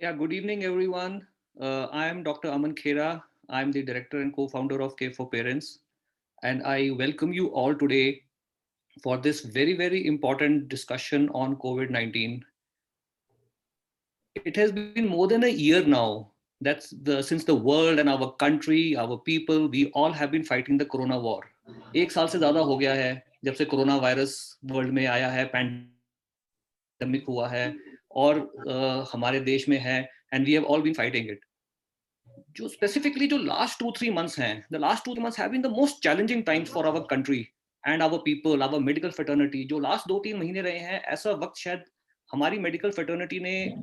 Yeah, good evening, everyone. I am Dr. Aman Khera. I'm the director and co-founder of Care for Parents, and I welcome you all today for this very, very important discussion on COVID-19. It has been more than a year now. Since the world and our country, our people, we all have been fighting the Corona war. एक साल से ज़्यादा हो गया है जब से corona virus world में आया है, पैंडमिक हुआ है और हमारे देश में है, and we have all been fighting it. जो स्पेसिफिकली जो last 2-3 months have been the most challenging times for our country and our people, our medical fraternity. जो लास्ट 2-3 महीने रहे हैं, ऐसा वक्त शायद हमारी मेडिकल फ्रेटर्निटी ने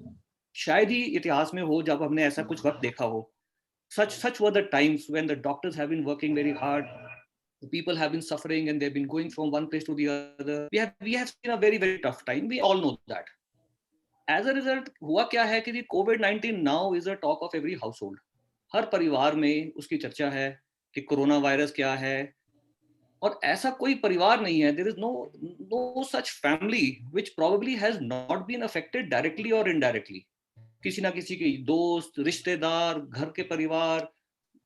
शायद ही इतिहास में हो जब हमने ऐसा कुछ वक्त देखा हो. Such were the times when the doctors have been working very hard, the people have been suffering and they've been going from one place to the other. We have seen a very, very tough time. We all know that. As a result, हुआ क्या है कि COVID-19 now is a talk of every household. हर परिवार में उसकी चर्चा है कि कोरोना वायरस क्या है. और ऐसा कोई परिवार नहीं है, there is no such family which probably has not been affected directly or indirectly. किसी ना किसी के दोस्त, रिश्तेदार, घर के परिवार,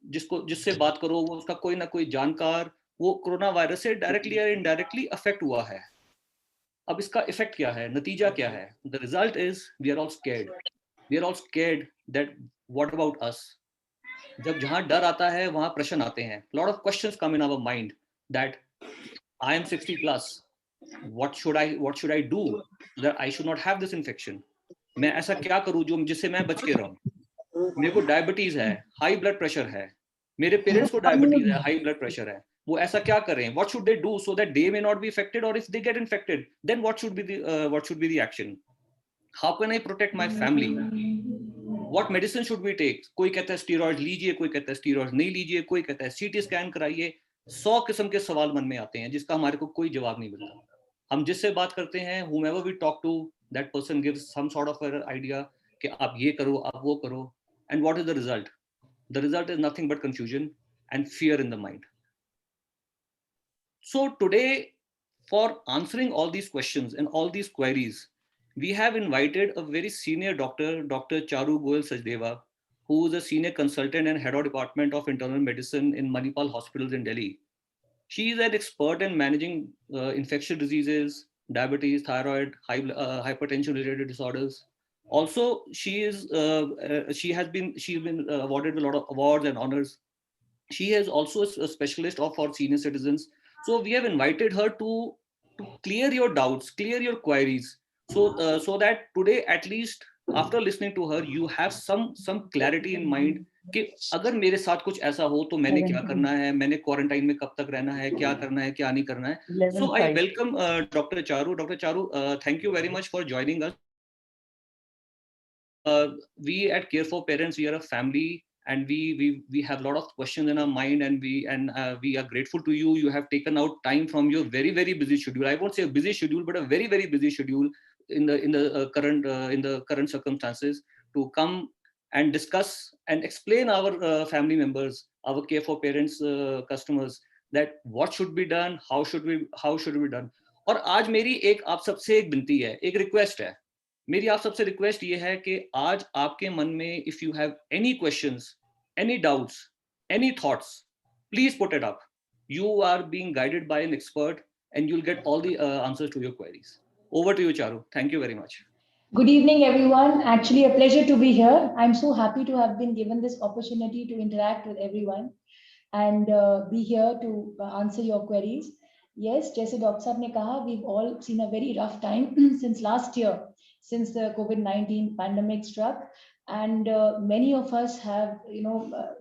जिससे बात करो वो उसका कोई ना कोई जानकार वो कोरोना वायरस से डायरेक्टली या इनडायरेक्टली अफेक्ट हुआ है. अब इसका इफेक्ट क्या है, नतीजा क्या है? The result is we are all scared that what about us. जब जहां डर आता है वहां प्रश्न आते हैं. Lot of questions come in our mind that I am 60 plus, what should I do that I should not have this infection. मैं ऐसा क्या करूं जो जिससे मैं बच के रहूं. मेरे को डायबिटीज है, हाई ब्लड प्रेशर है, मेरे पेरेंट्स को डायबिटीज है, हाई ब्लड प्रेशर है. वो ऐसा क्या करें? What should they do so that they may not be affected, और if they get infected then what should be the action. How can I protect my family? What medicine should we take? कोई कहता है steroid लीजिए, कोई कहता है steroid नहीं लीजिए, कोई कहता है सीटी स्कैन कराइए. 100 किस्म के सवाल मन में आते हैं जिसका हमारे को कोई जवाब नहीं मिलता. हम जिससे बात करते हैं, whomever we talk to, that person gives some sort of an idea कि आप ये करो, आप वो करो. And what is the result? The result is nothing but confusion and fear in the mind. So today, for answering all these questions and all these queries, we have invited a very senior doctor, Dr. Charu Goel Sachdeva, who is a senior consultant and head of department of internal medicine in Manipal hospitals in Delhi. She is an expert in managing infectious diseases, diabetes, thyroid, hypertension related disorders. Also, she's been awarded a lot of awards and honors. She is also a specialist of for senior citizens. So we have invited her to clear your doubts, clear your queries, so that today, at least after listening to her, you have some clarity in mind कि अगर मेरे साथ कुछ ऐसा हो तो मैंने क्या करना है, मैंने क्वारंटाइन में कब तक रहना है, क्या करना है, क्या नहीं करना है. So I welcome Dr. Charu. Dr. Charu, thank you very much for joining us. We at Care for Parents, we are a family, and we have a lot of questions in our mind, and we are grateful to you. You have taken out time from your very, very busy schedule. I won't say a busy schedule, but a very, very busy schedule in the current circumstances to come and discuss and explain our family members, our Care for Parents customers, that what should be done, how should be done. और आज मेरी एक आप सबसे एक विनती है, एक रिक्वेस्ट है. मेरी आप सबसे रिक्वेस्ट ये है कि आज आपके मन में if you have any questions, any doubts, any thoughts, please put it up. You are being guided by an expert and you'll get all the answers to your queries. Over to you, Charu. Thank you very much. Good evening, everyone. Actually, a pleasure to be here. I'm so happy to have been given this opportunity to interact with everyone and be here to answer your queries. Yes, जैसे doctor साहब ने कहा, we've all seen a very rough time since last year, since the COVID-19 pandemic struck, and many of us have,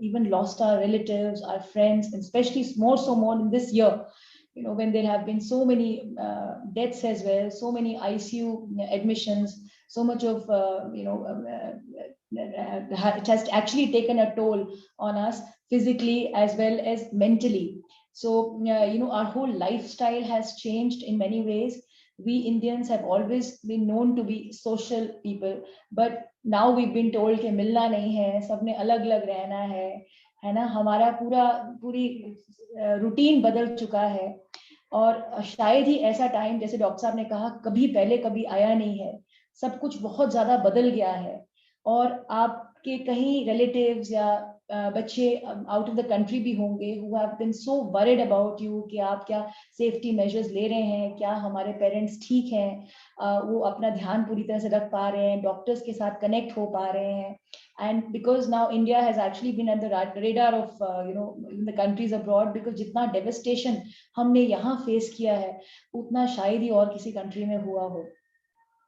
even lost our relatives, our friends, and especially more in this year. When there have been so many deaths as well, so many ICU admissions, so much of it has actually taken a toll on us physically as well as mentally. So our whole lifestyle has changed in many ways. We Indians have always been known to be social people, but now we've been told कि मिलना नहीं है, सबने अलग अलग रहना है ना. हमारा पूरी रूटीन बदल चुका है, और शायद ही ऐसा टाइम, जैसे डॉक्टर साहब ने कहा, कभी पहले कभी आया नहीं है. सब कुछ बहुत ज्यादा बदल गया है. और आपके कहीं रिलेटिव्स या बच्चे आउट ऑफ द कंट्री भी होंगे who have been so worried about you कि आप क्या सेफ्टी मेजर्स ले रहे हैं, क्या हमारे पेरेंट्स ठीक हैं, वो अपना ध्यान पूरी तरह से रख पा रहे हैं, डॉक्टर्स के साथ कनेक्ट हो पा रहे हैं. And because now India has actually been at the radar of even the countries abroad, because जितना devastation हमने यहाँ फेस किया है उतना शायद ही और किसी कंट्री में हुआ हो.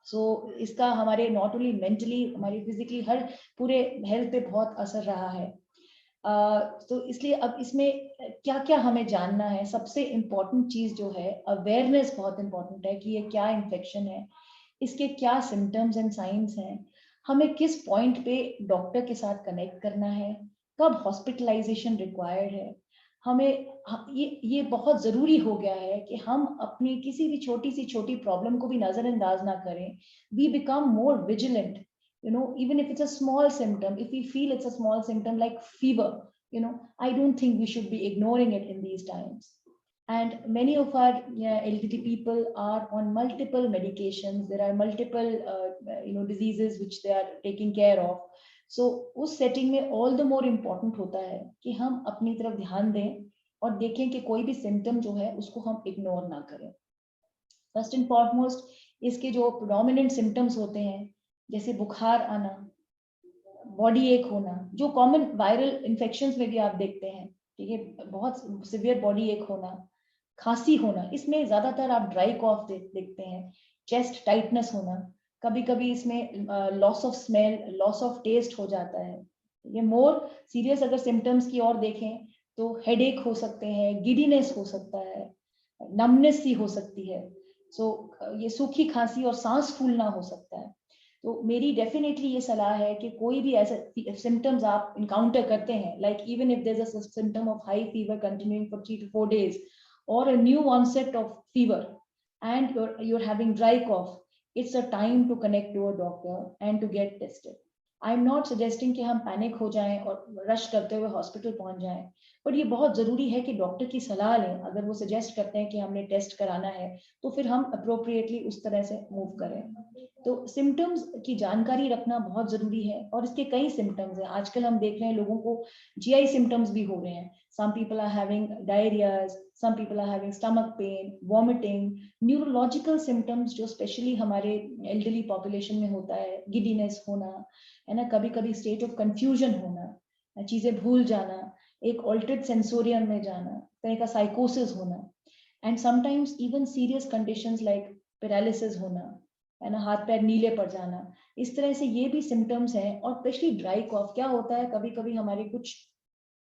सो इसका हमारे नॉट ओनली मेंटली, हमारी फिजिकली, हर पूरे हेल्थ पे बहुत असर रहा है. तो इसलिए अब इसमें क्या क्या हमें जानना है. सबसे इम्पोर्टेंट चीज जो है, अवेयरनेस बहुत इम्पोर्टेंट है कि ये क्या इन्फेक्शन है, इसके क्या सिम्टम्स एंड साइंस हैं, हमें किस पॉइंट पे डॉक्टर के साथ कनेक्ट करना है, कब हॉस्पिटलाइजेशन रिक्वायर्ड है. हमें ये बहुत जरूरी हो गया है कि हम अपनी किसी भी छोटी प्रॉब्लम को भी नजरअंदाज ना करें. We become more vigilant, even if it's a small symptom. If we feel it's a small symptom like fever, I don't think we should be ignoring it in these times. And many of our elderly people are on multiple medications. There are multiple diseases which they are taking care of. So उस setting में all the more important होता है कि हम अपनी तरफ ध्यान दें और देखें कि कोई भी symptom जो है उसको हम ignore ना करें. First and foremost, इसके जो predominant symptoms होते हैं, जैसे बुखार आना, बॉडी एक होना, जो कॉमन वायरल इन्फेक्शंस में भी आप देखते हैं, ठीक है, बहुत सिवियर बॉडी एक होना, खांसी होना, इसमें ज्यादातर आप ड्राई कॉफ देखते हैं, चेस्ट टाइटनेस होना, कभी कभी इसमें loss of smell, loss of taste हो जाता है. ये मोर सीरियस अगर सिम्टम्स की ओर देखें तो हेडेक हो सकते हैं, गिडीनेस हो सकता है, नमनेस सी हो सकती है. सो ये सूखी खांसी और सांस फूलना हो सकता है. तो मेरी डेफिनेटली ये सलाह है कि कोई भी ऐसे सिम्टम्स आप इनकाउंटर करते हैं, like even if there is a symptom of high fever continuing for 3 to 4 days or a new onset of fever and you're having dry cough, it's a time to connect to a doctor and to get tested. I am not suggesting कि हम panic हो जाएं और rush करते हुए hospital पहुंच जाएं, but ये बहुत जरूरी है कि डॉक्टर की सलाह लें. अगर वो सजेस्ट करते हैं कि हमने टेस्ट कराना है तो फिर हम अप्रोप्रिएटली उस तरह से मूव करें. तो सिम्टम्स की जानकारी रखना बहुत जरूरी है, और इसके कई सिम्टम्स हैं. आजकल हम देख रहे हैं लोगों को जीआई सिम्टम्स भी हो रहे हैं. Some people are having diarrheas, some people are having stomach pain, vomiting, neurological symptoms जो स्पेशली हमारे एल्डरली पॉपुलेशन में होता है, गिडीनेस होना है ना, कभी कभी स्टेट ऑफ कंफ्यूजन होना, चीजें भूल जाना, एक ऑल्टर्ड सेंसोरियम में जाना, तरह का साइकोसिस होना, and sometimes even serious conditions like paralysis होना, है ना, हाथ पैर नीले पड़ जाना. इस तरह से ये भी सिम्टम्स हैं. और स्पेशली ड्राई कॉफ क्या होता है, कभी कभी हमारे कुछ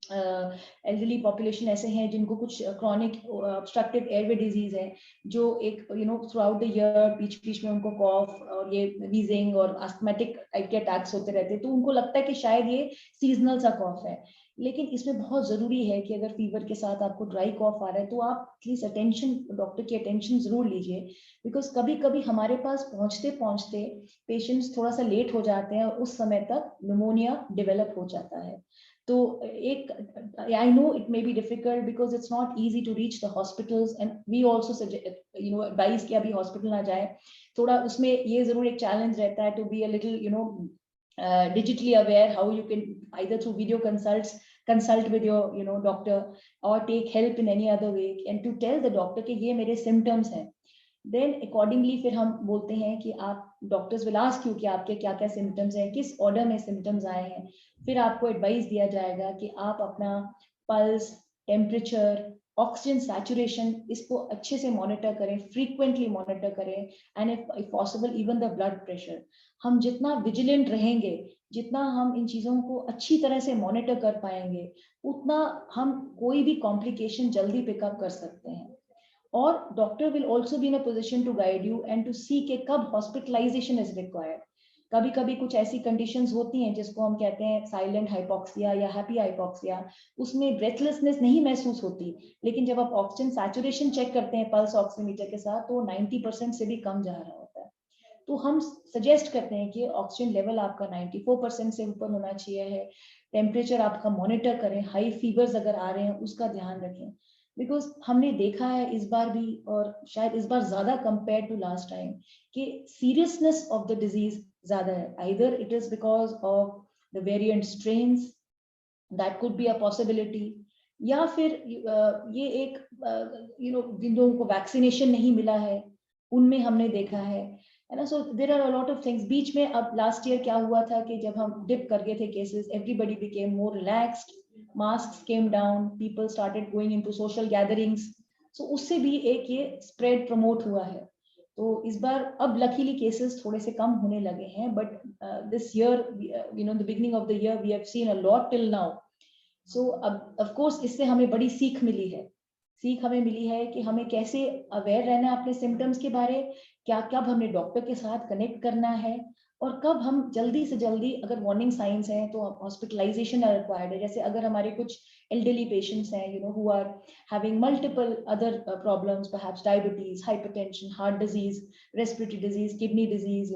एल्डरली पॉपुलेशन ऐसे हैं जिनको कुछ क्रॉनिक ऑब्स्ट्रक्टिव एयरवे डिजीज है, जो एक थ्रू आउट द ईयर बीच बीच में उनको कॉफ और ये वीजिंग और अस्थमेटिक टाइप के अटैक्स होते रहते हैं. तो उनको लगता है कि शायद ये सीजनल सा कॉफ है, लेकिन इसमें बहुत जरूरी है कि अगर फीवर के साथ आपको ड्राई कॉफ आ रहा है तो आप प्लीज अटेंशन, डॉक्टर की अटेंशन जरूर लीजिए. बिकॉज कभी कभी हमारे पास पहुंचते पहुंचते पेशेंट्स थोड़ा सा लेट हो जाते हैं और उस समय तक निमोनिया डेवलप हो जाता है. तो एक, I know it may be difficult because it's not easy to reach the hospitals, and we also advise कि अभी हॉस्पिटल ना जाए. थोड़ा उसमें ये जरूर एक चैलेंज रहता है to be a little digitally aware how you can either through video consult with your doctor or take help in any other way and to tell the doctor कि ये मेरे symptoms हैं. देन अकॉर्डिंगली फिर हम बोलते हैं कि आप, डॉक्टर्स विल आस्क यू कि आपके क्या क्या सिम्टम्स हैं, किस ऑर्डर में सिम्टम्स आए हैं. फिर आपको एडवाइस दिया जाएगा कि आप अपना पल्स, टेम्परेचर, ऑक्सीजन सैचुरेशन, इसको अच्छे से मॉनिटर करें, फ्रीक्वेंटली मॉनिटर करें, and if possible even the blood pressure. हम जितना विजिलेंट रहेंगे, जितना हम इन चीजों को अच्छी तरह से मॉनिटर कर पाएंगे, उतना हम कोई भी कॉम्प्लिकेशन जल्दी पिकअप कर सकते हैं. और doctor will also be in a position to guide you and to see के कब हॉस्पिटलाइजेशन इज रिक्वायर्ड. कभी कभी कुछ ऐसी कंडीशंस होती हैं जिसको हम कहते हैं साइलेंट हाइपोक्सिया या हैप्पी हाइपोक्सिया. उसमें ब्रेथलेसनेस नहीं महसूस होती, लेकिन जब आप ऑक्सीजन सैचुरेशन चेक करते हैं पल्स ऑक्सीमीटर के साथ तो 90% से भी कम जा रहा होता है. तो हम सजेस्ट करते हैं कि ऑक्सीजन लेवल आपका 94% से ऊपर होना चाहिए है. टेम्परेचर आपका मॉनिटर करें, हाई फीवर्स अगर आ रहे हैं उसका ध्यान रखें. बिकॉज हमने देखा है इस बार भी, और शायद इस बार ज्यादा कंपेयर टू लास्ट टाइम, कि सीरियसनेस ऑफ द डिजीज ज्यादा है. Either it is because of the variant strains, that could be a possibility, या फिर ये एक जिन लोगों को वैक्सीनेशन नहीं मिला है उनमें हमने देखा है ना. So there are a lot of things. बीच में अब लास्ट ईयर क्या हुआ था कि जब हम डिप कर गए थे cases, everybody became more relaxed, mask came down, people started going into social gatherings. So उससे भी एक ये स्प्रेड प्रमोट हुआ है. तो इस बार अब लकीली केसेस थोड़े से कम होने लगे हैं, but this year the beginning of the year we have seen a lot till now. So अब ऑफ कोर्स इससे हमें बड़ी सीख मिली है. सीख हमें मिली है कि हमें कैसे अवेयर रहना है अपने सिम्टम्स के बारे, क्या कब हमने डॉक्टर के साथ कनेक्ट करना है, और कब हम जल्दी से जल्दी अगर वार्निंग साइंस हैं तो हॉस्पिटलाइजेशन रिक्वायर्ड है. जैसे अगर हमारे कुछ एल्डरली पेशेंट्स हैं who are having multiple other problems, perhaps diabetes, hypertension, heart disease, respiratory disease, kidney disease,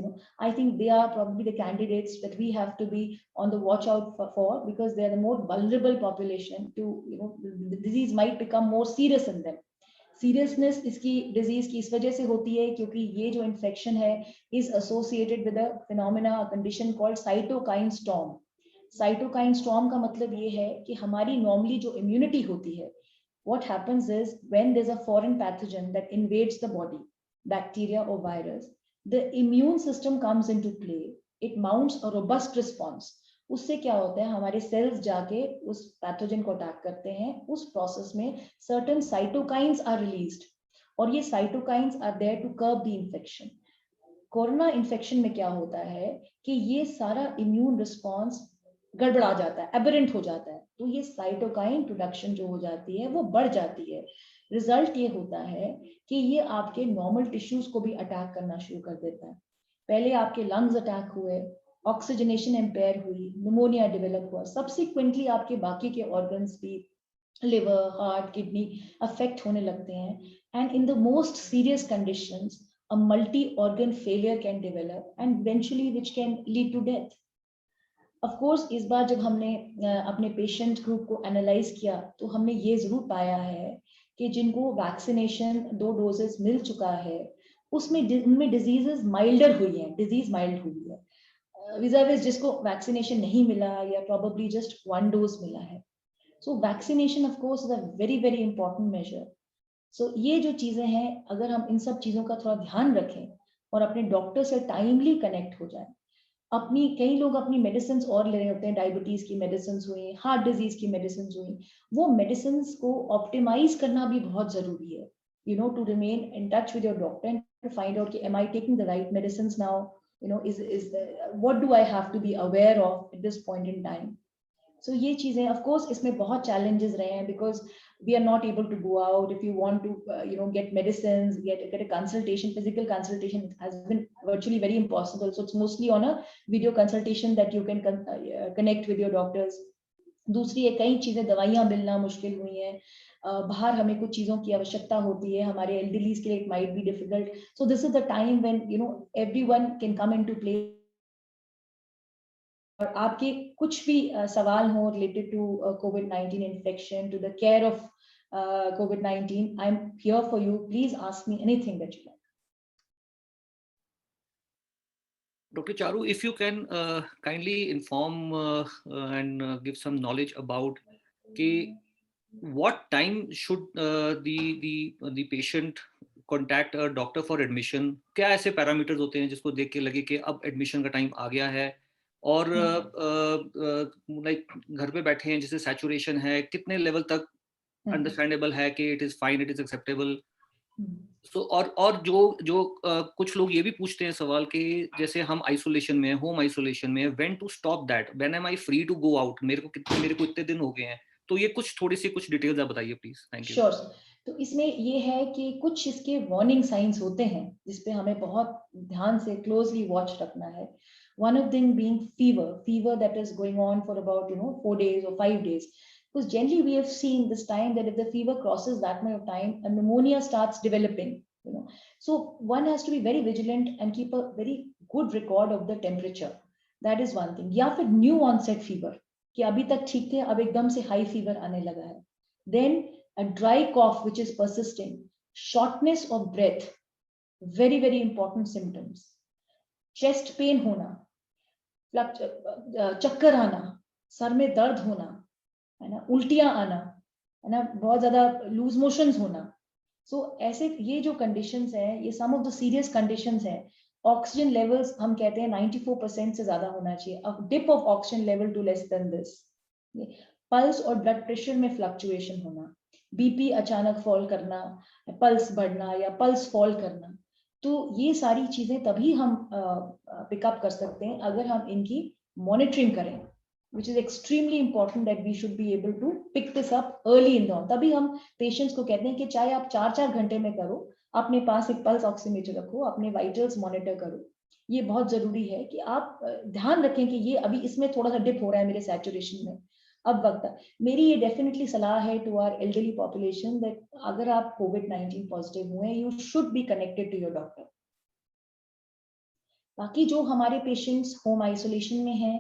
I think they are probably the candidates that we have to be on the watch out for, because they are the more vulnerable population to, the disease might become more serious in them. Seriousness इसकी disease की इस वजह से होती है क्योंकि ये जो इन्फेक्शन है is associated with a phenomena, condition called cytokine storm. Cytokine storm का मतलब ये है कि हमारी नॉर्मली जो इम्यूनिटी होती है, what happens is when there's a foreign pathogen that invades the body, bacteria or virus, the immune system comes into play. It mounts a robust response. उससे क्या होता है, हमारे सेल्स जाके उस पैथोजन को अटैक करते हैं. उस प्रोसेस में सर्टेन साइटोकाइंस आर रिलीज्ड, और ये cytokines are there to curb the infection. Corona infection में क्या होता है कि ये सारा इम्यून रिस्पॉन्स गड़बड़ा जाता है, एबरेंट हो जाता है. तो ये साइटोकाइन प्रोडक्शन जो हो जाती है वो बढ़ जाती है. रिजल्ट ये होता है कि ये आपके नॉर्मल टिश्यूज को भी अटैक करना शुरू कर देता है. पहले आपके लंग्स अटैक हुए, ऑक्सीजनेशन इम्पेयर हुई, निमोनिया डेवलप हुआ, सब्सिक्वेंटली आपके बाकी के ऑर्गन्स भी, लिवर, हार्ट, किडनी अफेक्ट होने लगते हैं. And in the most serious conditions a multi-organ failure can develop and eventually which can lead to death. Of course, इस बार जब हमने अपने पेशेंट ग्रुप को एनालाइज किया तो हमने ये जरूर पाया है कि जिनको वैक्सीनेशन 2 डोजेस मिल चुका है उसमें उनमें डिजीजेस माइल्डर हुई है, डिजीज माइल्ड हुई है, विज़ाविस जिसको वैक्सीनेशन नहीं मिला या प्रोबेबली जस्ट 1 डोज मिला है. So vaccination of course is a very very important measure. So ये जो चीजें हैं, अगर हम इन सब चीजों का थोड़ा ध्यान रखें और अपने डॉक्टर से टाइमली कनेक्ट हो जाए. कई लोग अपनी मेडिसिन और ले रहे होते हैं, डायबिटीज की मेडिसिन हुई, हार्ट डिजीज की मेडिसिन हुई, वो मेडिसिन को ऑप्टिमाइज करना भी बहुत जरूरी है. To remain in touch with your doctor and to find out कि am I taking the right medicine now, is what do I have to be aware of at this point in time. So ये चीजें of course इसमें बहुत challenges रहे हैं because we are not able to go out. If you want to get medicines, get a consultation, physical consultation has been virtually very impossible. So it's mostly on a video consultation that you can connect with your doctors. दूसरी है, कई चीजें दवाइयां मिलना मुश्किल हुई हैं. बाहर हमें कुछ चीजों की आवश्यकता होती है, हमारे एल्डरलीज के लिए it might be difficult. So this is the time when everyone can come into play. और आपके कुछ भी सवाल हो related to COVID-19 infection, to the care of COVID-19, I am here for you. Please ask me anything that you like. Dr. Charu, if you can kindly inform and give some knowledge about what time should the patient contact a doctor for admission. क्या ऐसे parameters होते हैं जिसको देख के लगे कि अब एडमिशन का टाइम आ गया है, और लाइक घर पे बैठे हैं जैसे सैचुरेशन है, कितने लेवल तक अंडरस्टैंडेबल है कि it is fine, it is acceptable. So और जो कुछ लोग ये भी पूछते हैं सवाल कि जैसे हम आइसोलेशन में, होम आइसोलेशन में, when to stop that, when am I free to go out, मेरे को इतने दिन हो गए हैं. तो ये कुछ डिटेल्स आप बताइए प्लीज. Thank you. श्योर. तो इसमें ये है कि कुछ इसके वार्निंग साइंस होते हैं जिसपे हमें बहुत ध्यान से क्लोजली वॉच रखना है. One of them being fever that is going on for about 4 days or 5 days. Because generally we have seen this time that if the fever crosses that much of time, a pneumonia starts developing. So one has to be very vigilant and keep a very good record of the temperature. That is one thing. या फिर new onset fever कि अभी तक ठीक थे, अब एकदम से high fever आने लगा है. Then a dry cough which is persisting, shortness of breath, very very important symptoms. Chest pain होना, चक्कर आना, सर में दर्द होना, है ना, उल्टियां आना, है ना, बहुत ज्यादा लूज मोशंस होना. सो ऐसे ये जो कंडीशंस हैं, ये some of the serious conditions हैं. ऑक्सीजन लेवल्स हम कहते हैं 94% से ज्यादा होना चाहिए. A dip of oxygen level to less than this. Pulse और ब्लड प्रेशर में फ्लक्चुएशन होना, बीपी अचानक फॉल करना, पल्स बढ़ना या पल्स फॉल करना. तो ये सारी चीजें तभी हम पिकअप कर सकते हैं अगर हम इनकी मॉनिटरिंग करें, which is extremely important that we should be able to pick this up early in the. तभी हम पेशेंट्स को कहते हैं कि चाहे आप 4-4 घंटे में करो, अपने पास एक पल्स ऑक्सीमीटर रखो, अपने वाइटल्स मॉनिटर करो. ये बहुत जरूरी है कि आप ध्यान रखें कि ये अभी इसमें थोड़ा सा डिप हो रहा है मेरे सैचुरेशन में, अब वक्त. मेरी ये डेफिनेटली सलाह है to our elderly population that अगर आप कोविड-19 पॉजिटिव हुए, you should be connected to your doctor. बाकी जो हमारे पेशेंट्स होम आइसोलेशन में हैं,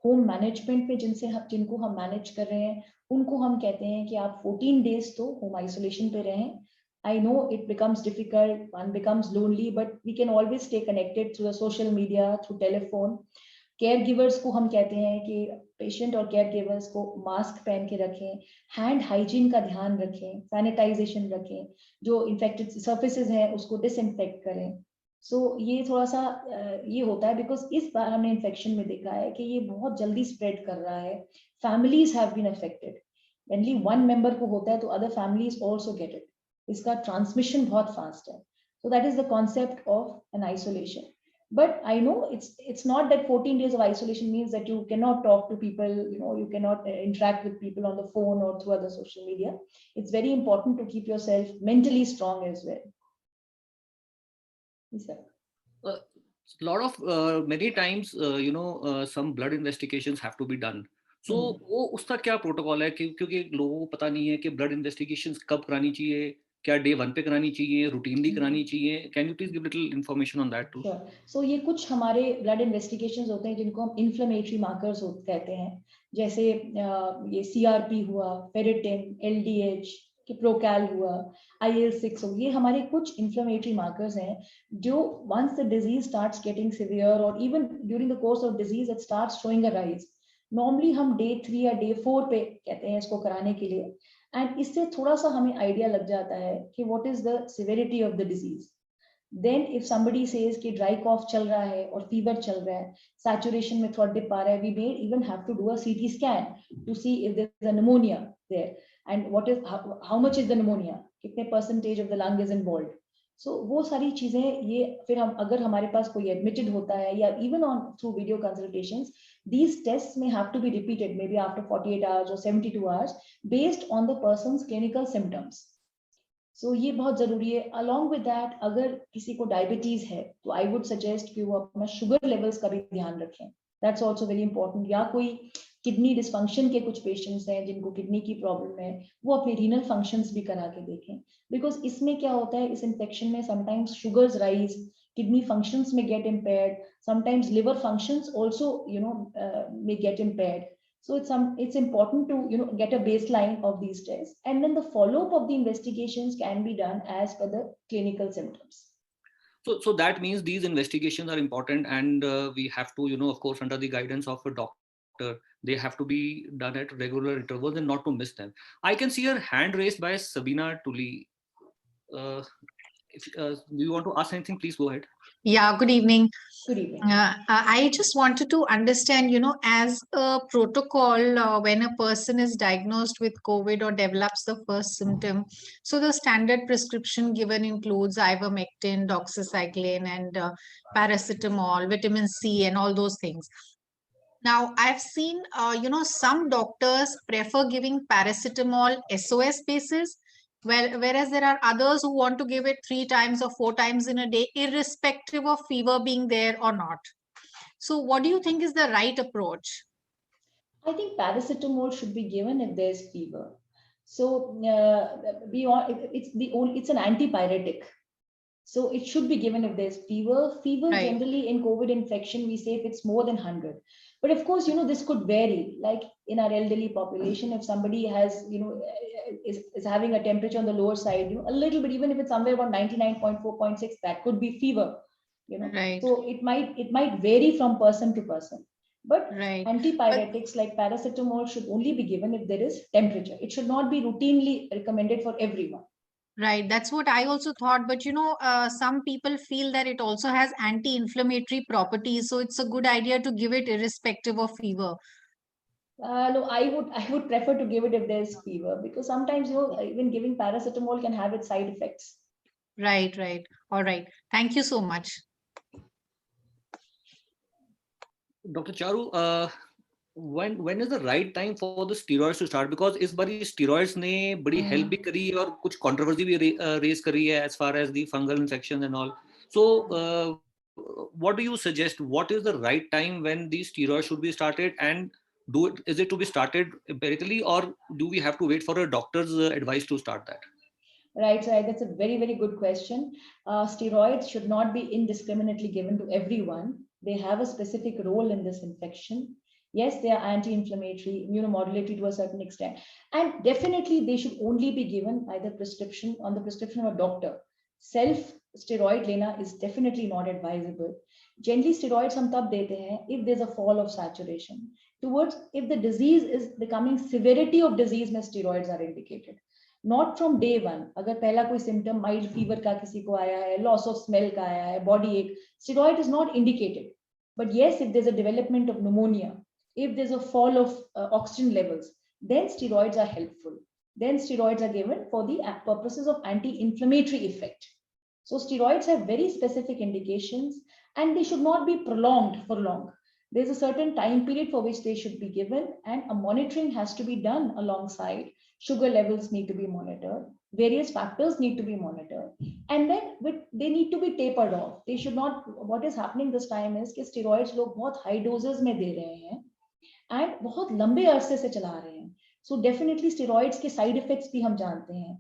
होम मैनेजमेंट में जिनको हम मैनेज कर रहे हैं, उनको हम कहते हैं कि आप 14 डेज तो होम आइसोलेशन पे रहें. I know it becomes difficult, one becomes lonely, but we can always stay connected through the social media, through telephone. Care givers को हम कहते हैं कि पेशेंट और केयर गिवर्स को मास्क पहन के रखें, हैंड हाइजीन का ध्यान रखें, सैनिटाइजेशन रखें, जो इन्फेक्टेड सर्फेसेस हैं उसको डिसइंफेक्ट करें. सो ये थोड़ा सा ये होता है बिकॉज इस बार हमने इन्फेक्शन में देखा है कि ये बहुत जल्दी स्प्रेड कर रहा है. Families have been affected. Only one member को होता है तो other families also get it. इसका ट्रांसमिशन बहुत फास्ट है. So that is the concept of an isolation. But I know it's not that 14 days of isolation means that you cannot talk to people, you cannot interact with people on the phone or through other social media. It's very important to keep yourself mentally strong as well. Yes, sir. Lot of many times some blood investigations have to be done. So वो उसका क्या protocol है क्योंकि लोगों को पता नहीं है कि ब्लड इन्वेस्टिगेशंस कब करानी चाहिए, क्या डे 1 पे करानी चाहिए, रूटीनली करानी चाहिए. Can you please give little information on that too? So ये कुछ हमारे ब्लड इन्वेस्टिगेशंस होते हैं जिनको हम इन्फ्लेमेटरी मार्कर्स कहते हैं. जैसे ये CRP हुआ, फेरिटिन, LDH, कि प्रोकैल हुआ, IL-6 हो. ये हमारे कुछ इन्फ्लेमेटरी मार्कर्स हैं जो once the disease starts getting severe or even during the course of disease it starts showing a rise. Normally हम डे 3 या डे 4 पे कहते हैं इसको कराने के लिए. एंड इससे थोड़ा सा हमें आइडिया लग जाता है कि what is the severity of the disease. Then if somebody says कि dry cough चल रहा है और fever चल रहा है, saturation में थोड़ा dip आ रहा है, we may even have to do a CT scan to see if there is a pneumonia there and what is how much is the pneumonia, कितने percentage of the lung is involved. So वो सारी चीजें ये फिर हम अगर हमारे पास कोई admitted होता है या even on through video consultations, these tests may have to be repeated maybe after 48 hours or 72 hours based on the person's clinical symptoms. So ये बहुत जरूरी है. Along with that, अगर किसी को डायबिटीज है तो आई वुड सजेस्ट कि वो अपना शुगर लेवल्स का भी ध्यान रखें. That's also very important. या कोई किडनी डिसफंक्शन के कुछ पेशेंट्स हैं जिनको किडनी की प्रॉब्लम है, वो अपने रीनल फंक्शंस भी करा के देखें. बिकॉज इसमें क्या होता है, इस इन्फेक्शन में sometimes sugars rise, kidney functions में get impaired, sometimes liver functions also may get impaired. So it's important to get a baseline of these tests, and then the follow-up of the investigations can be done as per the clinical symptoms. So that means these investigations are important, and we have to, of course, under the guidance of a doctor, they have to be done at regular intervals and not to miss them. I can see your hand raised by Sabina Tully. If do you want to ask anything, please go ahead. Yeah, good evening. Good evening. I just wanted to understand, as a protocol, when a person is diagnosed with COVID or develops the first symptom, so the standard prescription given includes ivermectin, doxycycline, and paracetamol, vitamin C, and all those things. Now, I've seen, some doctors prefer giving paracetamol SOS basis, whereas there are others who want to give it 3 times or 4 times in a day, irrespective of fever being there or not. So what do you think is the right approach? I think paracetamol should be given if there's fever. So it's an antipyretic. So it should be given if there's fever. Fever Right. Generally in COVID infection, we say if it's more than 100. But of course, this could vary. Like in our elderly population, if somebody has, is having a temperature on the lower side, a little bit, even if it's somewhere about 99.4.6, that could be fever. you know. Right. So it might vary from person to person. But Right. antipyretics like paracetamol should only be given if there is temperature. It should not be routinely recommended for everyone. Right. That's what I also thought. But some people feel that it also has anti-inflammatory properties. So it's a good idea to give it irrespective of fever. No, I would prefer to give it if there's fever, because sometimes, even giving paracetamol can have its side effects. Right. Right. All right. Thank you so much. Dr. Charu, when is the right time for the steroids to start? Because इस बारी steroids ने बड़ी help भी करी और कुछ controversy भी raise करी है as far as the fungal infections and all. So, what do you suggest? What is the right time when these steroids should be started, and is it to be started empirically, or do we have to wait for a doctor's advice to start that? Right, so that's a very, very good question. Steroids should not be indiscriminately given to everyone. They have a specific role in this infection. Yes, they are anti-inflammatory, immunomodulatory to a certain extent, and definitely they should only be given either on the prescription of a doctor. Self steroid lena is definitely not advisable. Generally, steroids हम तब देते हैं if there's a fall of saturation. Towards if the disease is becoming severity of disease, में steroids are indicated. Not from day one. अगर पहला कोई symptom mild fever का किसी को आया है, loss of smell का आया है, body ache, steroid is not indicated. But yes, if there's a development of pneumonia, if there's a fall of oxygen levels, then steroids are helpful. Then steroids are given for the purposes of anti-inflammatory effect. So steroids have very specific indications, and they should not be prolonged for long. There's a certain time period for which they should be given, and a monitoring has to be done alongside. Sugar levels need to be monitored, various factors need to be monitored, and then they need to be tapered off. They should not, what is happening this time is कि steroids लोग बहुत high doses में दे रहे हैं and बहुत लंबे अरसे से चला रहे हैं. So definitely steroids के side effects भी हम जानते हैं,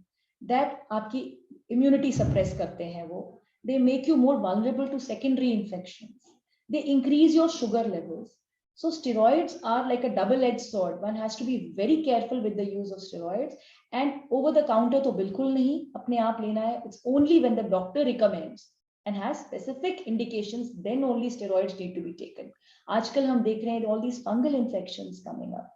that आपकी immunity suppress करते हैं वो. They make you more vulnerable to secondary infections. They increase your sugar levels. So steroids are like a double-edged sword. One has to be very careful with the use of steroids. And over the counter तो बिल्कुल नहीं अपने आप लेना है. It's only when the doctor recommends and has specific indications, then only steroids need to be taken. आजकल हम देख रहे हैं all these fungal infections coming up.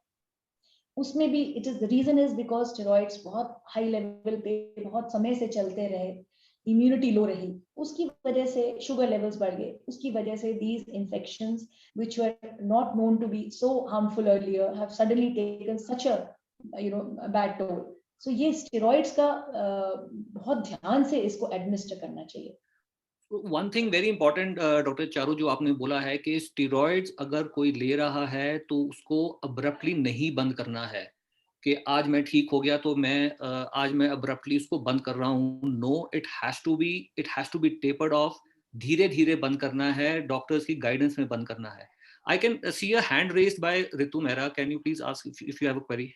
उसमें भी the reason is because steroids बहुत high level पे बहुत समय से चलते रहे, immunity low रही, उसकी वजह से sugar levels बढ़ गए, उसकी वजह से these infections which were not known to be so harmful earlier have suddenly taken such a a bad toll. So ये steroids का बहुत ध्यान से इसको administer करना चाहिए. One thing very important, doctor Charu, जो आपने बोला है कि स्टीरॉइड्स अगर कोई ले रहा है तो उसको अब्रप्टली नहीं बंद करना है कि आज मैं ठीक हो गया तो आज मैं अब्रप्टली उसको बंद कर रहा हूँ. No, it has to be tapered off. धीरे धीरे बंद करना है, डॉक्टर्स की गाइडेंस में बंद करना है. I can see a hand raised by Ritu Mehra. Can you please ask if you have a query?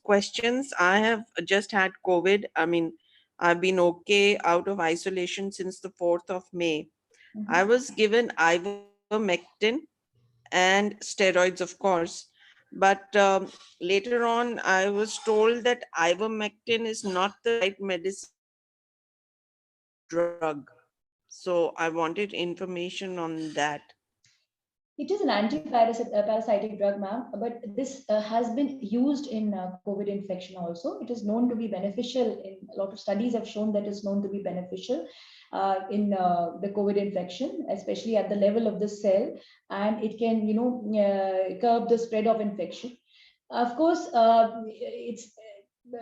Questions. I have just had COVID. I mean, I've been okay out of isolation since the 4th of May. I was given ivermectin and steroids, of course. But later on, I was told that ivermectin is not the right medicine drug. So I wanted information on that. It is an anti-parasitic drug, ma'am, but this has been used in COVID infection also. It is known to be beneficial. A lot of studies have shown that it's known to be beneficial in the COVID infection, especially at the level of the cell, and it can, curb the spread of infection. Of course, it's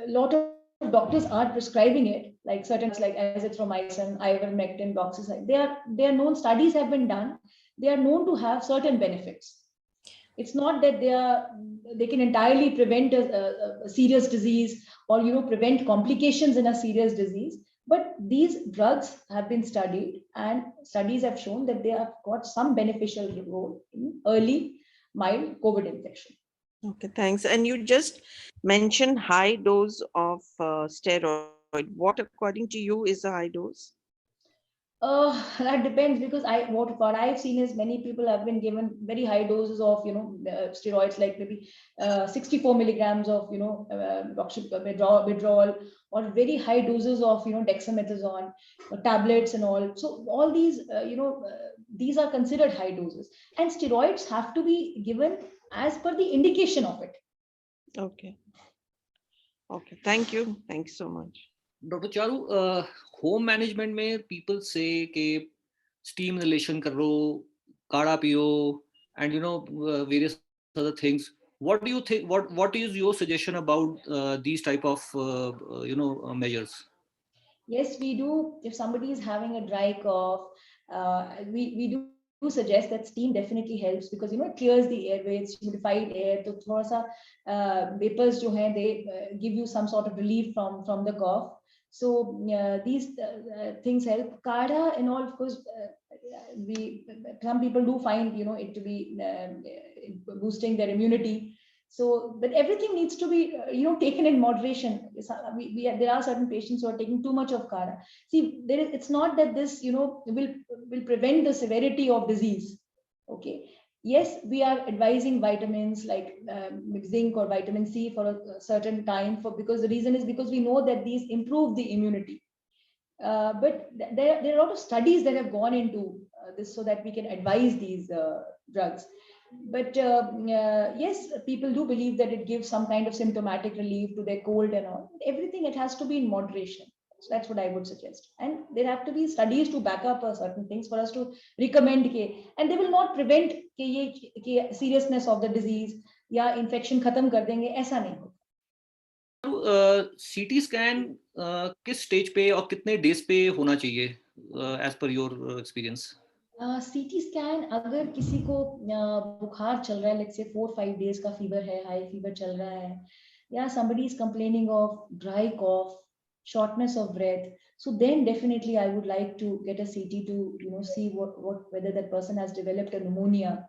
a lot of doctors are prescribing it, like certain like azithromycin, ivermectin, doxycycline. They are known. Studies have been done. They are known to have certain benefits. It's not that they can entirely prevent a serious disease or prevent complications in a serious disease. But these drugs have been studied, and studies have shown that they have got some beneficial role in early mild COVID infection. Okay, thanks. And you just mentioned high dose of steroid. What, according to you, is a high dose? That depends, because what I've seen is many people have been given very high doses of steroids, like maybe 64 milligrams of withdrawal, or very high doses of dexamethasone tablets and all. So all these these are considered high doses, and steroids have to be given as per the indication of it. Okay. Okay. Thank you. Thanks so much. Dr. Charu, home management में people say कि steam inhalation करो, काढ़ा पियो, and various other things. What do you think? What is your suggestion about these type of measures? Yes, we do. If somebody is having a dry cough, we do suggest that steam definitely helps, because it clears the airway, it's humidified air, so thoda sa vapors jo hain, they give you some sort of relief from the cough. So these things help. Kadha and all, of course, some people do find it to be boosting their immunity. So, but everything needs to be taken in moderation. There are certain patients who are taking too much of kadha. See, it's not that this will prevent the severity of disease. Okay. Yes, we are advising vitamins like zinc or vitamin C for a certain time, because the reason is because we know that these improve the immunity. But there are a lot of studies that have gone into this, so that we can advise these drugs. But yes, people do believe that it gives some kind of symptomatic relief to their cold and all. Everything, it has to be in moderation. So that's what I would suggest. And there have to be studies to back up certain things for us to recommend and they will not prevent seriousness of the disease या infection खत्म कर देंगे, ऐसा नहीं होगा. CT scan किस stage पे और कितने डेज पे होना चाहिए as per your experience? CT scan अगर किसी को बुखार चल रहा है, लेट्स से 4-5 डेज का फीवर है, हाई फीवर चल रहा है, या somebody is complaining of dry cough, shortness of breath, so then definitely I would like to get a CT to see whether that person has developed a pneumonia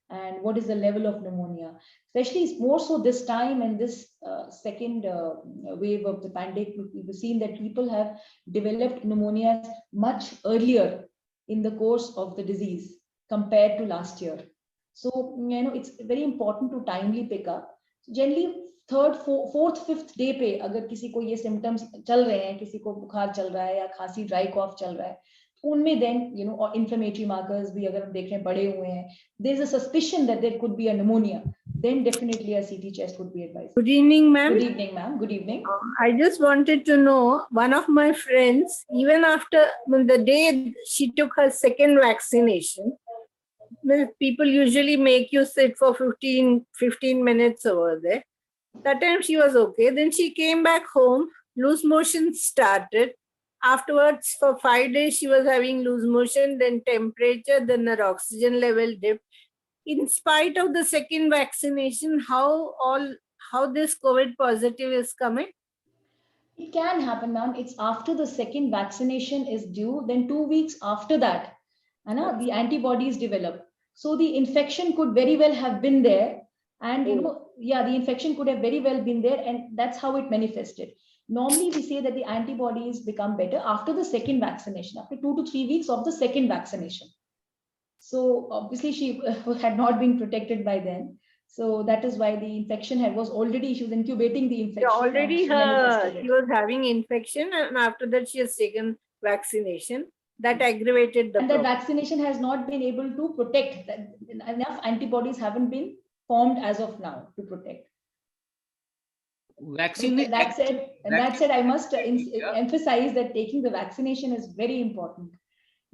and what is the level of pneumonia. Especially more so this time, and this second wave of the pandemic, we've seen that people have developed pneumonia much earlier in the course of the disease compared to last year. So it's very important to timely pick up. Generally 3rd, 4th, 5th day पे अगर किसी को ये symptoms चल रहे हैं, किसी को बुखार चल रहा है या खांसी dry cough चल रहा है, उनमें then और inflammatory markers भी अगर हम देख रहे हैं बढ़े हुए हैं, there is a suspicion that there could be a pneumonia, then definitely a CT chest would be advised. Good evening, ma'am. Good evening, ma'am. Good evening. I just wanted to know, one of my friends, even after the day she took her second vaccination, people usually make you sit for 15 minutes over there. That time she was okay. Then she came back home, loose motion started. Afterwards, for 5 days, she was having loose motion, then temperature, then her oxygen level dipped. In spite of the second vaccination, how this COVID positive is coming? It can happen, ma'am. It's after the second vaccination is due, then 2 weeks after that, the antibodies develop. So the infection could very well have been there, and the infection could have very well been there, and that's how it manifested. Normally, we say that the antibodies become better after the second vaccination, after 2 to 3 weeks of the second vaccination. So obviously, she had not been protected by then. So that is why the infection was incubating the infection. Yeah, already she was having infection, and after that she has taken vaccination. That aggravated the problem. And that vaccination has not been able to protect. Enough antibodies haven't been formed as of now to protect. Vaccine. That said, I must emphasize that taking the vaccination is very important.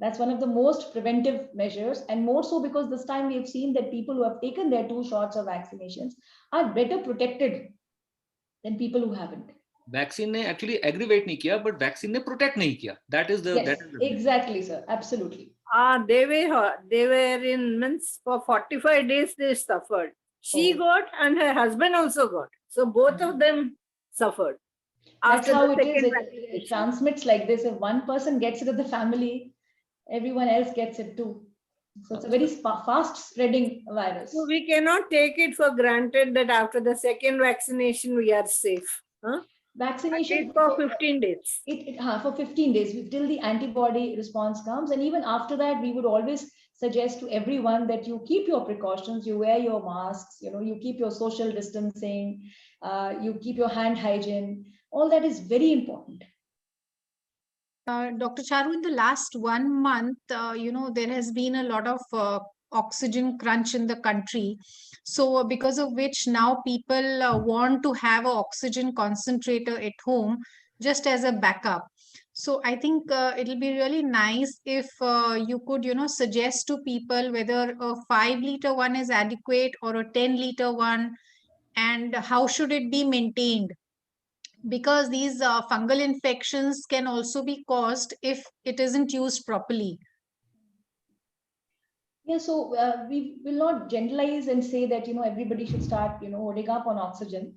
That's one of the most preventive measures, and more so because this time we have seen that people who have taken their 2 shots of vaccinations are better protected than people who haven't. Vaccine ने actually aggravate नहीं किया, but vaccine ने protect नहीं किया. That is the. Yes, that is the exactly, sir. Absolutely. They were in means for 45 days they suffered. She got and her husband also got. So both of them suffered. That's how it is. It transmits like this. If one person gets it of the family, everyone else gets it too. So it's a very fast spreading virus. So we cannot take it for granted that after the second vaccination we are safe. Huh? Vaccination For 15 days. For 15 days till the antibody response comes, and even after that we would always suggest to everyone that you keep your precautions, you wear your masks, you keep your social distancing, you keep your hand hygiene. All that is very important. Dr. Charu, in the last 1 month, there has been a lot of oxygen crunch in the country. So because of which now people want to have an oxygen concentrator at home just as a backup. So I think it'll be really nice if you could, suggest to people whether a 5-liter one is adequate or a 10-liter one, and how should it be maintained? Because these fungal infections can also be caused if it isn't used properly. Yeah, so we will not generalize and say that everybody should start holding up on oxygen.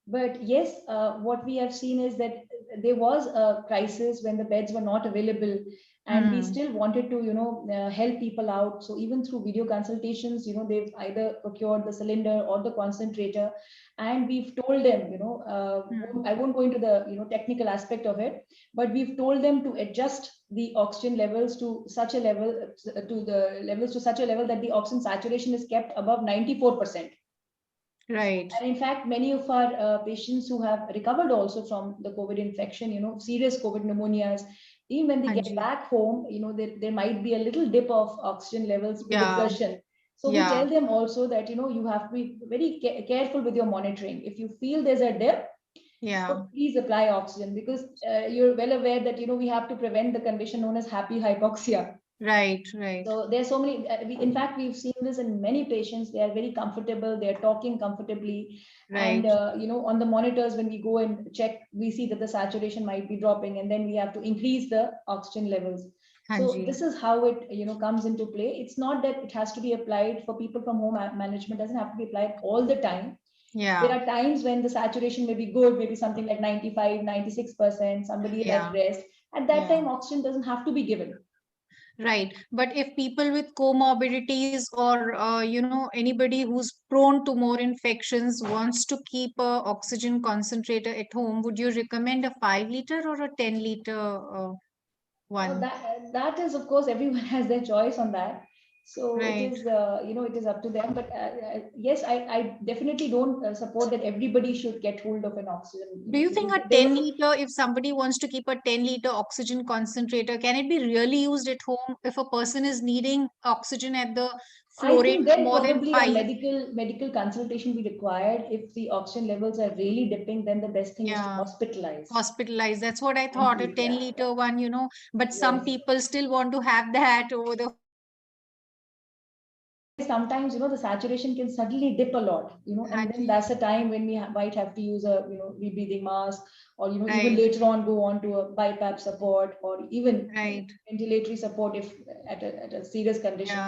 But yes, what we have seen is that there was a crisis when the beds were not available, and we still wanted to help people out. So even through video consultations, they've either procured the cylinder or the concentrator, and we've told them, I won't go into the technical aspect of it, but we've told them to adjust the oxygen levels to such a level, that the oxygen saturation is kept above 94%. Right. And in fact, many of our patients who have recovered also from the COVID infection, serious COVID pneumonias, even when they get back home, there might be a little dip of oxygen levels with exertion. So we tell them also that, you have to be very careful with your monitoring. If you feel there's a dip, so please apply oxygen, because you're well aware that, we have to prevent the condition known as happy hypoxia. Right. So there's so many, in fact, we've seen this in many patients. They are very comfortable, they're talking comfortably. And, on the monitors, when we go and check, we see that the saturation might be dropping, and then we have to increase the oxygen levels. So this is how it, comes into play. It's not that it has to be applied for people from home management, doesn't have to be applied all the time. There are times when the saturation may be good, maybe something like 95, 96%, somebody is at rest. At that time, oxygen doesn't have to be given. Right. But if people with comorbidities or, anybody who's prone to more infections wants to keep a oxygen concentrator at home, would you recommend a 5-liter or a 10-liter one? That is, of course, everyone has their choice on that. So Right. it is, it is up to them. But yes, I definitely don't support that everybody should get hold of an oxygen. Do you think a 10-liter, if somebody wants to keep a 10-liter oxygen concentrator, can it be really used at home if a person is needing oxygen at the flow I rate think then more than probably 5? a medical consultation be required. If the oxygen levels are really dipping, then the best thing is to hospitalize. Hospitalized. That's what I thought, a 10-liter one, but some Yes. people still want to have that over the. Sometimes, the saturation can suddenly dip a lot, and then that's a time when we might have to use a, rebreathing mask, or, even later on go on to a BiPAP support, or even ventilatory support if at a serious condition.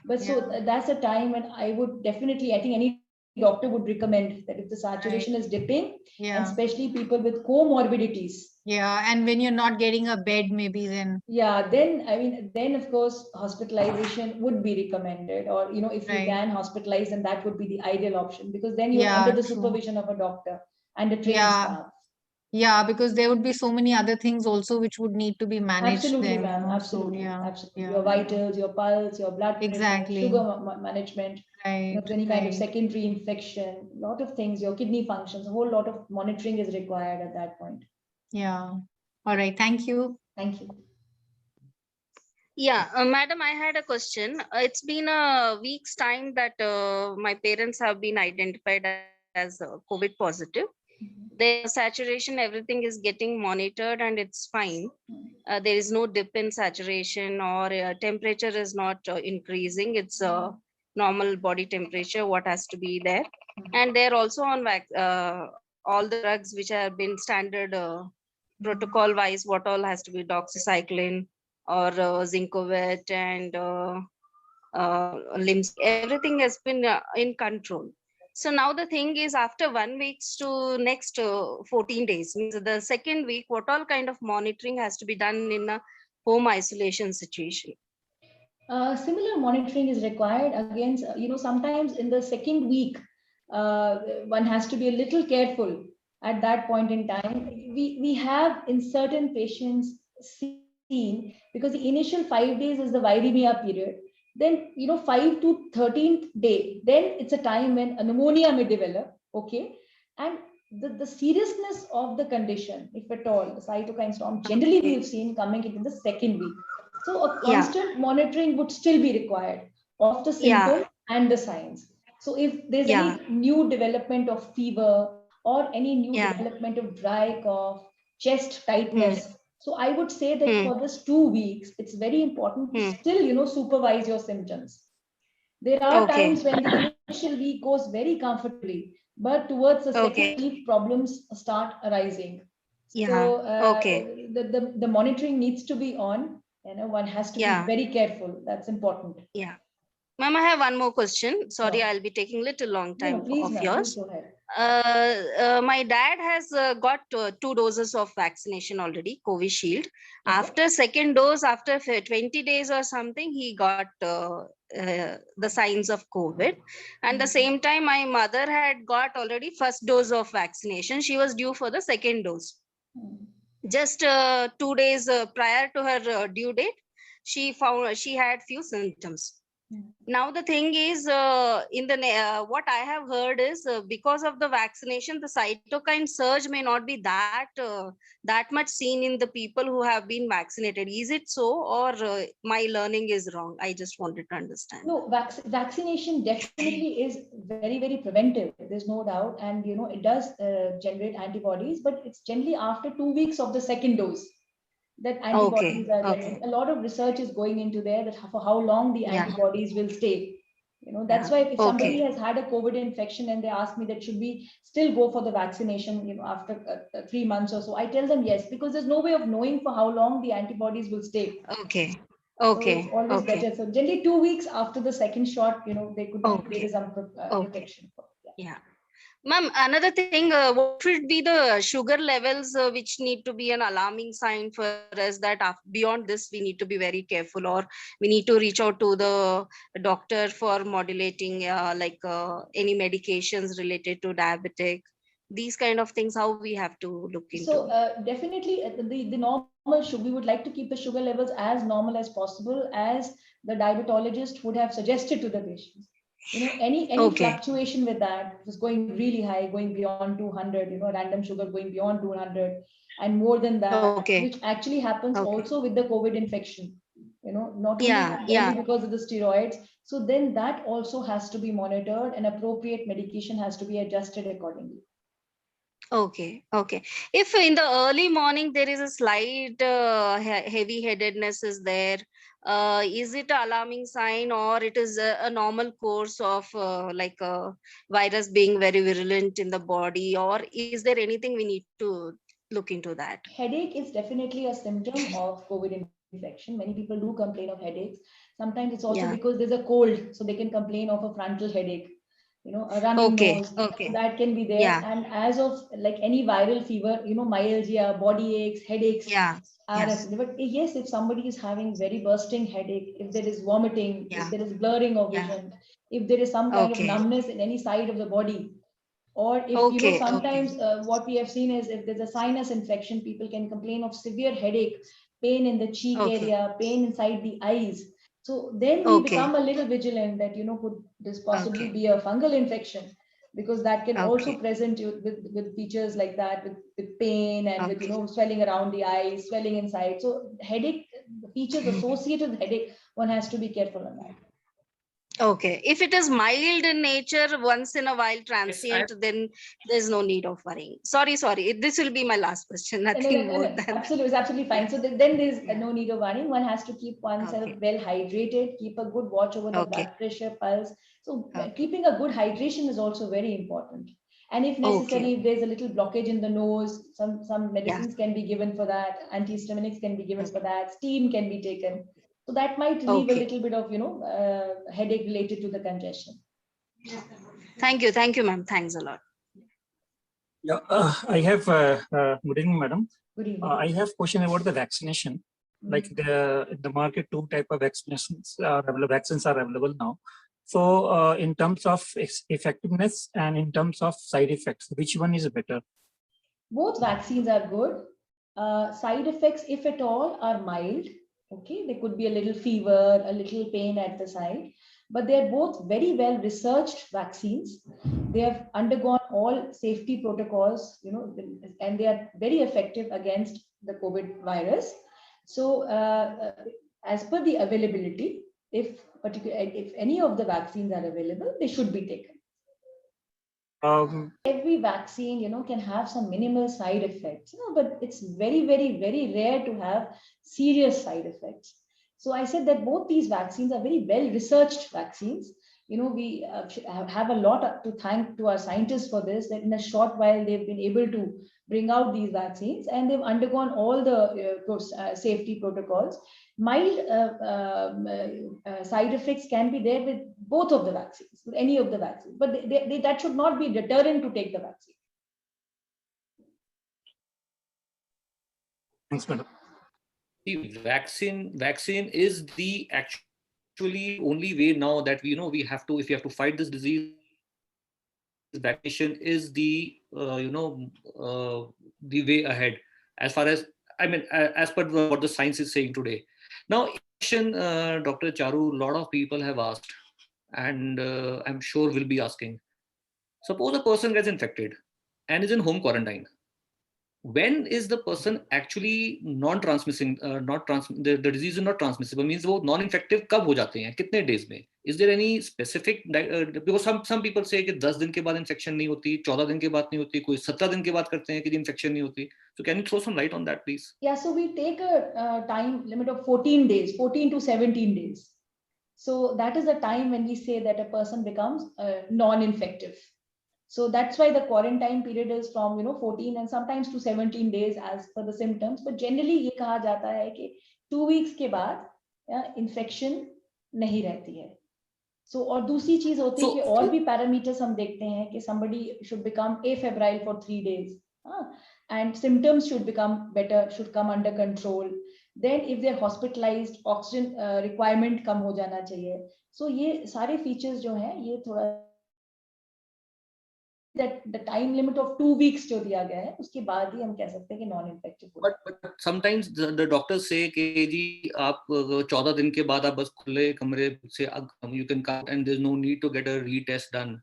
But so that's a time when I would definitely, I think any doctor would recommend that if the saturation is dipping, and especially people with comorbidities. And when you're not getting a bed, maybe then. Then of course hospitalization would be recommended, or if you can hospitalize, then that would be the ideal option, because then you're under the supervision of a doctor and a trained staff. Because there would be so many other things also which would need to be managed. Absolutely, then, ma'am. Absolutely. Your vitals, your pulse, your blood pressure, sugar management, any kind of secondary infection, a lot of things, your kidney functions, a whole lot of monitoring is required at that point. All right. Thank you. Thank you. Yeah, madam, I had a question. It's been a week's time that my parents have been identified as COVID positive. Their saturation, everything is getting monitored and it's fine. There is no dip in saturation, or temperature is not increasing. It's normal body temperature, what has to be there. And they're also on all the drugs which have been standard protocol wise, what all has to be doxycycline or Zincovit and LIMS, everything has been in control. So now the thing is, after 1 week to next 14 days, means the second week, what all kind of monitoring has to be done in a home isolation situation? Similar monitoring is required. Again, sometimes in the second week, one has to be a little careful, at that point in time. We have in certain patients seen, because the initial 5 days is the viremia period. Then, 5 to 13th day, then it's a time when a pneumonia may develop. Okay. And the seriousness of the condition, if at all, the cytokine storm, generally we've seen coming into the second week. So a constant monitoring would still be required of the symptoms and the signs. So if there's any new development of fever or any new development of dry cough, chest tightness, so I would say that for this 2 weeks, it's very important to still, supervise your symptoms. There are times when the initial week goes very comfortably, but towards the second week, problems start arising. So the monitoring needs to be on. One has to be very careful. That's important. Yeah. Ma'am, I have one more question. Sorry, I'll be taking a little long time of yours. Please go ahead. My dad has got 2 doses of vaccination already, Covishield. After second dose, after 20 days or something, he got the signs of COVID. And the same time, my mother had got already first dose of vaccination. She was due for the second dose. Just 2 days prior to her due date, she found she had few symptoms. Now the thing is, what I have heard is because of the vaccination, the cytokine surge may not be that much seen in the people who have been vaccinated. Is it so, or my learning is wrong? I just wanted to understand. No, vaccination definitely is very, very preventive. There's no doubt, and it does generate antibodies, but it's generally after 2 weeks of the second dose that antibodies are getting. A lot of research is going into there, that for how long the antibodies will stay. That's why if somebody has had a COVID infection and they ask me that should we still go for the vaccination, after 3 months or so, I tell them yes, because there's no way of knowing for how long the antibodies will stay. Okay. So it's always better. So generally 2 weeks after the second shot, they could get some protection. Yeah. Ma'am, another thing, what should be the sugar levels which need to be an alarming sign for us that beyond this we need to be very careful, or we need to reach out to the doctor for modulating any medications related to diabetic, these kind of things, how we have to look into? So definitely the normal sugar, we would like to keep the sugar levels as normal as possible, as the diabetologist would have suggested to the patients. Any fluctuation with that, was going really high, going beyond 200, random sugar going beyond 200 and more than that, which actually happens also with the COVID infection, not only because of the steroids. So then that also has to be monitored, and appropriate medication has to be adjusted accordingly. Okay. If in the early morning there is a slight heavy-headedness is there, is it an alarming sign, or it is a normal course of virus being very virulent in the body, or is there anything we need to look into that? Headache is definitely a symptom of COVID infection. Many people do complain of headaches. Sometimes it's also because there's a cold, so they can complain of a frontal headache. A running nose, so that can be there. And as of like any viral fever, myalgia, body aches, headaches but yes, if somebody is having very bursting headache, if there is vomiting, if there is blurring of vision, if there is some kind of numbness in any side of the body, or if sometimes what we have seen is if there's a sinus infection, people can complain of severe headache, pain in the cheek area, pain inside the eyes. So then we become a little vigilant that, could this possibly be a fungal infection? Because that can also present you with features like that, with pain and with, swelling around the eyes, swelling inside. So headache, the features associated with headache, one has to be careful on that. Okay. If it is mild in nature, once in a while transient, then there's no need of worrying. Sorry. This will be my last question. Nothing more than absolutely, it's absolutely fine. So then there's no need of worrying. One has to keep oneself well hydrated, keep a good watch over the blood pressure, pulse. So keeping a good hydration is also very important. And if necessary, if there's a little blockage in the nose, some medicines can be given for that. Antihistaminics can be given for that. Steam can be taken. So that might leave a little bit of, headache related to the congestion. Thank you, ma'am. Thanks a lot. Yeah, I have, good evening, madam. Good evening. I have question about the vaccination. Like in the market, 2 type of vaccines are available now. So in terms of effectiveness and in terms of side effects, which one is better? Both vaccines are good. Side effects, if at all, are mild. Okay, there could be a little fever, a little pain at the side, but they're both very well researched vaccines. They have undergone all safety protocols, and they are very effective against the COVID virus. So, as per the availability, if any of the vaccines are available, they should be taken. Every vaccine, can have some minimal side effects, but it's very, very, very rare to have serious side effects. So I said that both these vaccines are very well researched vaccines. We have a lot to thank to our scientists for this, that in a short while they've been able to bring out these vaccines, and they've undergone all the safety protocols. Mild side effects can be there with both of the vaccines, with any of the vaccines, but that should not be deterrent to take the vaccine. Thanks, madam. The vaccine is the actually only way now that we have to, if you have to fight this disease, vaccination is the the way ahead, as far as, as per what the science is saying today. Now, Dr. Charu, a lot of people have asked, and I'm sure will be asking. Suppose a person gets infected and is in home quarantine. When is the person actually non-transmitting? The disease is not transmissible. Means वो non-infective कब हो जाते हैं? कितने days में? Is there any specific? Because some people say कि 10 दिन के बाद infection नहीं होती, 14 दिन के बाद नहीं होती, कोई 17 दिन के बाद करते हैं कि infection नहीं होती. So can you throw some light on that, please? Yeah, so we take a time limit of 14 days, 14 to 17 days. So that is the time when we say that a person becomes non-infective. So that's why the quarantine period is from 14 and sometimes to 17 days as per the symptoms. But generally ये कहा जाता है कि 2 weeks के बाद infection नहीं रहती है. So और दूसरी चीज होती है कि और भी parameters हम देखते हैं कि somebody should become afebrile for 3 days, and symptoms should become better, should come under control. Then if they're hospitalized, oxygen requirement कम हो जाना चाहिए. So ये सारे features जो हैं ये थोड़ा that the time limit of 2 weeks जो दिया गया है उसके बाद ही हम कह सकते हैं कि non infective. But sometimes the doctors say कि जी आप 14 दिन के बाद आप बस खुले कमरे से you can come and there's no need to get a retest done.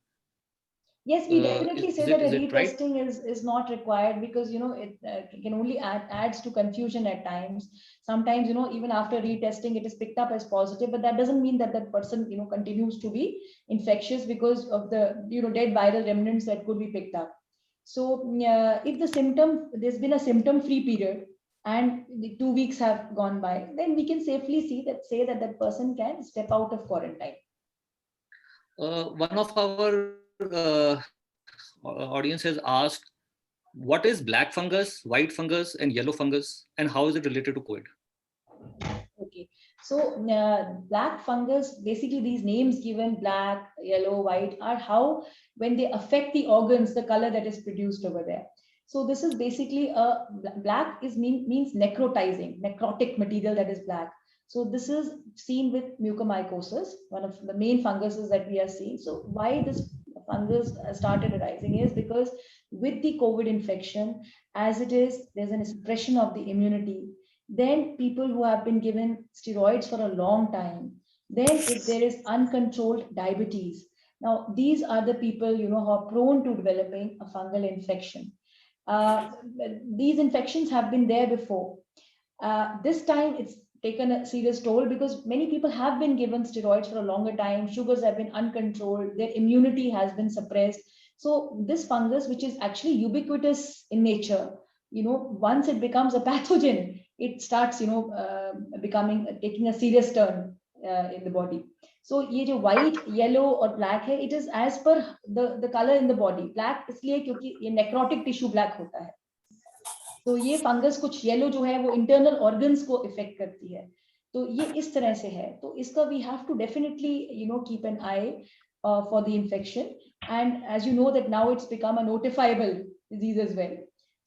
Yes, we definitely say that a retesting right? is not required, because it can only adds to confusion at times. Sometimes even after retesting it is picked up as positive, but that doesn't mean that that person continues to be infectious because of the dead viral remnants that could be picked up. So if there's been a symptom-free period and the 2 weeks have gone by, then we can safely say that that person can step out of quarantine. One of our audience has asked, what is black fungus, white fungus, and yellow fungus, and how is it related to COVID? Okay, so black fungus, basically these names given, black, yellow, white, are how when they affect the organs, the color that is produced over there. So this is basically black means necrotizing, necrotic material that is black. So this is seen with mucormycosis, one of the main funguses that we are seeing. So why this fungus started arising is because with the COVID infection, as it is, there's a suppression of the immunity. Then people who have been given steroids for a long time, then if there is uncontrolled diabetes, now these are the people who are prone to developing a fungal infection. These infections have been there before. This time it's taken a serious toll because many people have been given steroids for a longer time, sugars have been uncontrolled, their immunity has been suppressed. So this fungus, which is actually ubiquitous in nature, once it becomes a pathogen, it starts taking a serious turn in the body. So ये जो white, yellow और black है, it is as per the color in the body. Black इसलिए क्योंकि ये necrotic tissue black होता है. तो ये फंगस कुछ येलो जो है वो इंटरनल ऑर्गन्स को इफेक्ट करती है. तो ये इस तरह से है. तो इसका we have to definitely keep an eye for the infection, and as you know that now it's become a notifiable disease as well.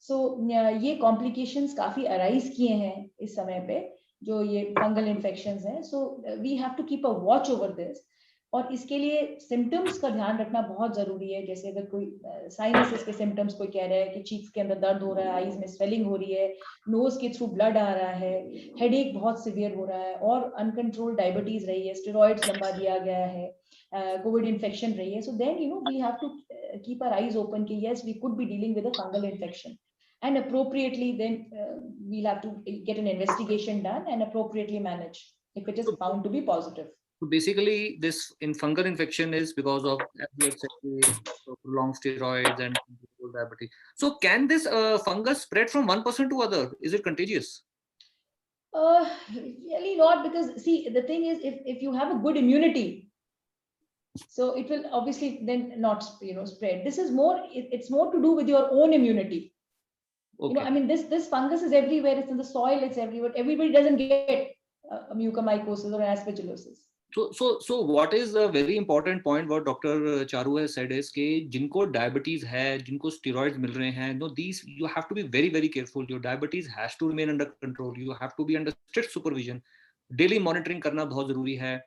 So ये कॉम्प्लिकेशंस काफी अराइज किए हैं इस समय पे जो ये फंगल इन्फेक्शंस हैं. So we have to keep a watch over this. और इसके लिए सिम्टम्स का ध्यान रखना बहुत जरूरी है। जैसे अगर कोई साइनसिस के सिम्टम्स कोई कह रहा है कि चीक्स के अंदर दर्द हो रहा है, आईज में स्वेलिंग हो रही है, नोज के थ्रू ब्लड आ रहा है, हेडेक बहुत सिवियर हो रहा है, और अनकंट्रोल्ड डायबिटीज रही है, स्टेरॉइड्स लंबा दिया गया है, कोविड इन्फेक्शन रही है, so then we have to keep our eyes open कि yes we could be dealing with a fungal infection, and appropriately then we'll have to get an investigation done and appropriately manage if it is found to be positive. So basically, this fungal infection is because of, as you have said, prolonged steroids and diabetes. So can this fungus spread from one person to other? Is it contagious? Really not, because see, the thing is, if you have a good immunity, so it will obviously then not spread. This is more, it's more to do with your own immunity. Okay. I mean, this fungus is everywhere. It's in the soil. It's everywhere. Everybody doesn't get mucormycosis or aspergillosis. So what is a very important point what Dr. Charu has said is कि जिनको diabetes है, जिनको steroids मिल रहे हैं, no, these you have to be very very careful. Your diabetes has to remain under control. You have to be under strict supervision. Daily monitoring करना बहुत जरूरी है.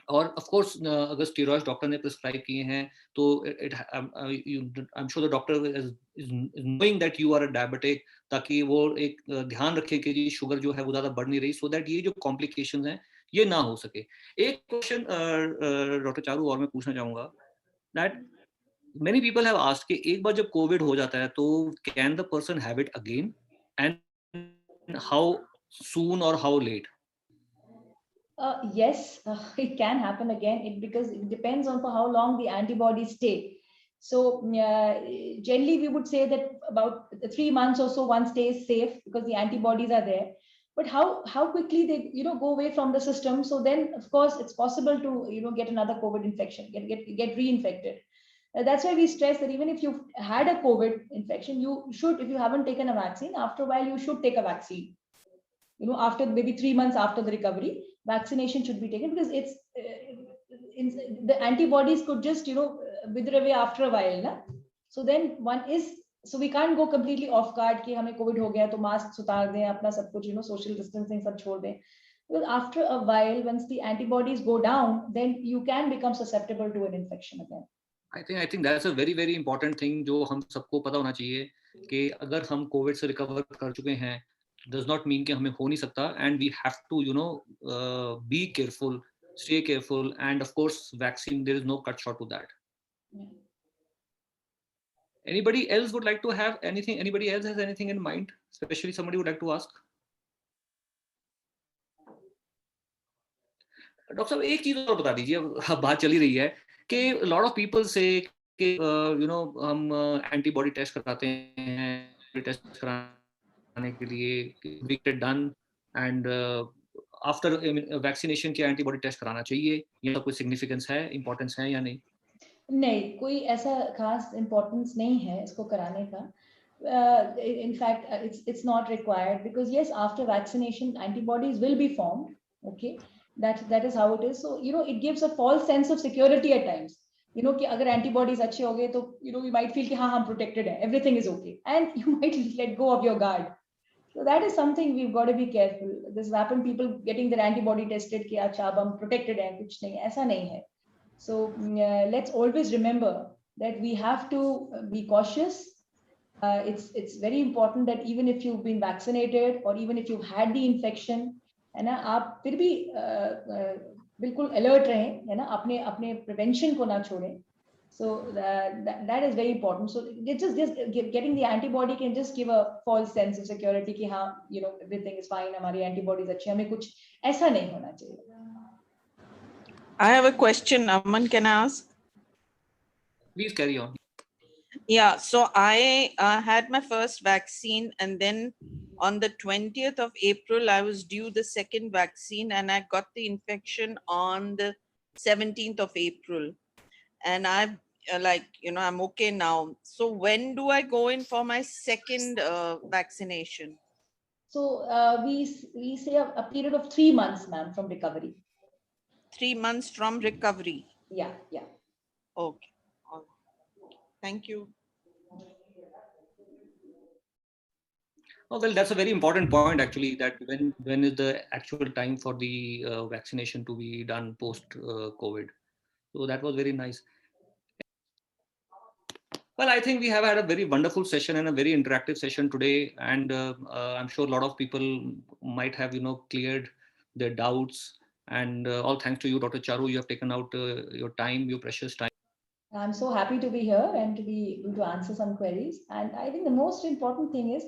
और ऑफ कोर्स अगर स्टेरॉइड्स डॉक्टर ने प्रिस्क्राइब किए हैं तो I am sure the doctor is knowing that you are a diabetic, ताकि वो एक ध्यान रखे कि जी शुगर जो है वो ज्यादा बढ़ नहीं रही, सो दैट ये जो कॉम्प्लिकेशंस हैं ये ना हो सके. एक क्वेश्चन डॉक्टर चारू और मैं पूछना चाहूंगा that many people have asked कि एक बार जब कोविड हो जाता है तो can the person have it again and how soon और how late? Yes, it can happen again, because it depends on for how long the antibodies stay. So generally we would say that about 3 months or so one stays safe because the antibodies are there. But how quickly they go away from the system, so then of course it's possible to get another COVID infection, get reinfected. That's why we stress that even if you've had a COVID infection, you should, if you haven't taken a vaccine, after a while you should take a vaccine. After maybe 3 months after the recovery, vaccination should be taken, because it's the antibodies could just wither away after a while, na? So then so we can't go completely off guard कि हमें COVID हो गया तो mask उतार दें, अपना सब कुछ social distancing सब छोड़ दें. Because after a while, once the antibodies go down, then you can become susceptible to an infection again. I think that's a very very important thing जो हम सबको पता होना चाहिए कि अगर हम कोविड से रिकवर कर चुके हैं does not mean कि हमें हो नहीं सकता, and we have to be careful, stay careful, and of course vaccine, there is no cut short to that. Yeah. Anybody else would like to have anything? Anybody else has anything in mind, especially somebody would like to ask? Doctor साहब एक चीज और बता दीजिए, बात चली रही है कि लॉट ऑफ पीपल से कि हम एंटीबॉडी टेस्ट कराते हैं, टेस्ट कराने के लिए डन, एंड आफ्टर वैक्सीनेशन के एंटीबॉडी टेस्ट कराना चाहिए, ये कोई सिग्निफिकेंस है, इंपॉर्टेंस है या नहीं? नहीं, कोई ऐसा खास इम्पोर्टेंस नहीं है इसको कराने का. In fact, it's not required, because yes, after vaccination antibodies will be formed. Okay, that is how it is. So it gives a false sense of security at times. कि अगर antibodies अच्छे हो गए तो we might feel कि हाँ हम protected हैं, everything is okay, and you might let go of your guard. So that is something we've got to be careful. This has happened, people getting their antibody tested कि अच्छा अब हम protected हैं, कुछ नहीं, ऐसा नहीं है. So let's always remember that we have to be cautious. It's very important that even if you've been vaccinated or even if you've had the infection, है ना, आप फिर भी बिल्कुल alert रहें, है ना, अपने prevention को ना छोड़ें. So that is very important. So just getting the antibody can just give a false sense of security कि हाँ everything is fine, हमारी antibodies अच्छी, हमें कुछ ऐसा नहीं होना चाहिए. I have a question, Aman, can I ask? Please carry on. Yeah, so I had my first vaccine, and then on the 20th of April, I was due the second vaccine, and I got the infection on the 17th of April. And I've I'm okay now. So when do I go in for my second vaccination? So we say a period of 3 months, ma'am, from recovery. 3 months from recovery? Yeah. Okay. Thank you. Oh, well, that's a very important point actually, that when is the actual time for the vaccination to be done post COVID. So that was very nice. Well, I think we have had a very wonderful session and a very interactive session today, and I'm sure a lot of people might have, cleared their doubts. And all thanks to you, Dr. Charu. You have taken out your time, your precious time. I'm so happy to be here and to be able to answer some queries. And I think the most important thing is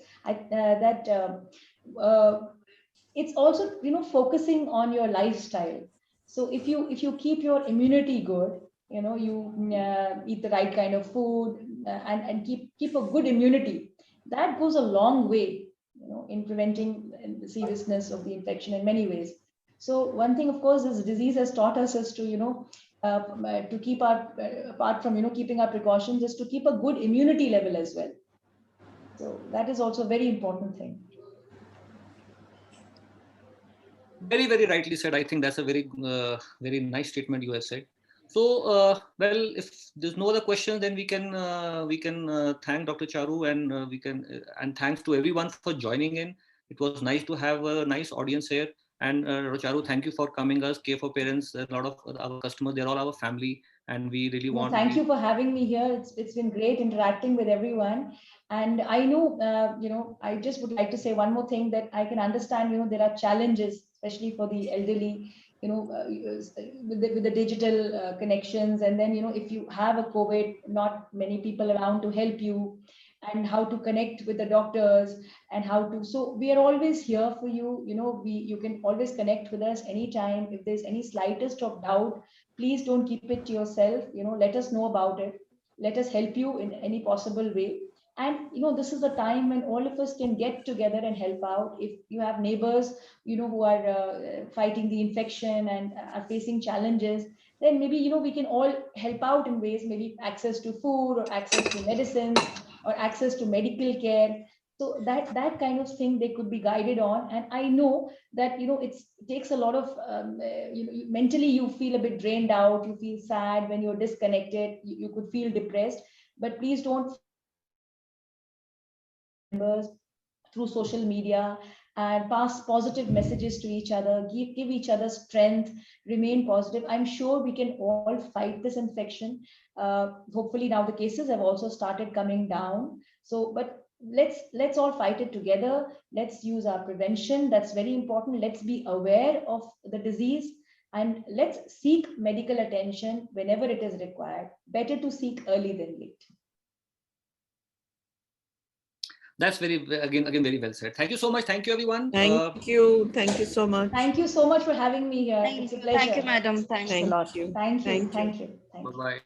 it's also focusing on your lifestyle. So if you keep your immunity good, you eat the right kind of food and keep a good immunity, that goes a long way, in preventing the seriousness of the infection in many ways. So one thing, of course, this disease has taught us is to to keep our apart from keeping our precautions, is to keep a good immunity level as well. So that is also a very important thing. Very, very rightly said. I think that's a very, very nice statement you have said. So, well, if there's no other questions, then we can thank Dr. Charu, and and thanks to everyone for joining in. It was nice to have a nice audience here. And Dr. Charu, thank you for coming us. Care for Parents, a lot of our customers, they're all our family, and we really want. Thank you for having me here. It's been great interacting with everyone. And I know, I just would like to say one more thing, that I can understand, there are challenges, especially for the elderly, with the digital connections. And then, if you have a COVID, not many people around to help you, and how to connect with the doctors, and how to, so we are always here for you. You can always connect with us anytime. If there's any slightest of doubt, please don't keep it to yourself. Let us know about it. Let us help you in any possible way. And this is the time when all of us can get together and help out. If you have neighbors who are fighting the infection and are facing challenges, then maybe we can all help out in ways, maybe access to food, or access to medicines, or access to medical care. So that kind of thing they could be guided on. And I know that it takes a lot of mentally you feel a bit drained out, you feel sad when you're disconnected, you could feel depressed. But please don't through social media, and pass positive messages to each other, give each other strength, remain positive. I'm sure we can all fight this infection. Hopefully now the cases have also started coming down. So, but let's all fight it together. Let's use our prevention. That's very important. Let's be aware of the disease, and let's seek medical attention whenever it is required. Better to seek early than late. That's again very well said. Thank you so much. Thank you, everyone. Thank you. Thank you so much. Thank you so much for having me here. It's a pleasure. Thank you, madam. Thanks a lot. Thank you. Bye-bye.